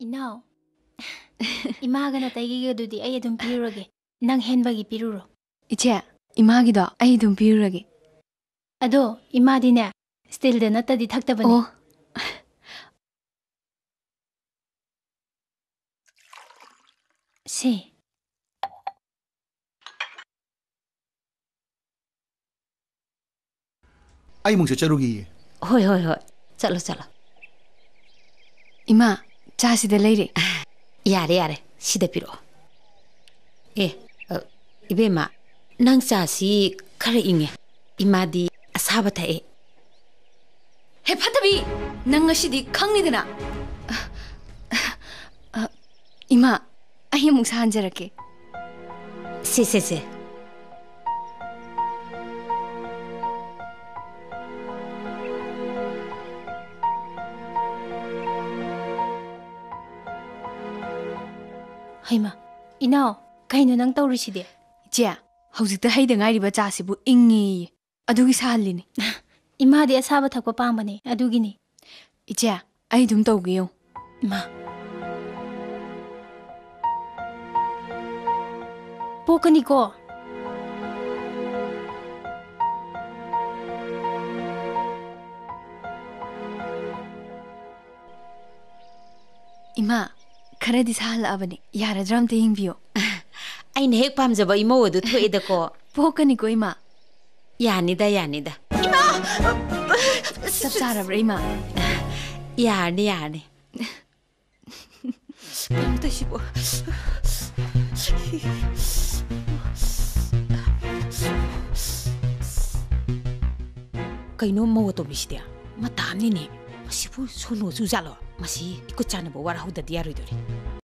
Inao, imagana taigiga dudi ay adum pirurage. Nang henbagi piruro. Iche, imagido ay adum pirurage. Ado, imadine still de natadi thaktabani. Oh. Si. Ay mong charugi. Hoi. Chalo. Ima, cha sida leire. Yare. Sida piro. Ibema, nang cha si khara inge. Imadi asaba thae. He phatabi, nang ngasidi khangidana. Ima, ay amuk sahanjarake. Se. Haima, Inao, kaino nang tauriside. Iche, haujikta haida ngairiba cha sibu ingi. Adugi sahalini. Imadi asaba thakpa pambane, adugini. Iche, ay dum tawgiyo. Ma. Pokani ko. Ima, kharadi sahal abani. Yara dram te hingbiyo. Aina hek pamjaba imo odu thoida ko. Pokani ko ima. Yanida. Ima! Sab sarabra ima. Yarne. Kamuta sibo. Kaino mo to bisdia. Matamni ne. Masibu solo jalo. Masi ikut chana bo wara hudadi yaroidori.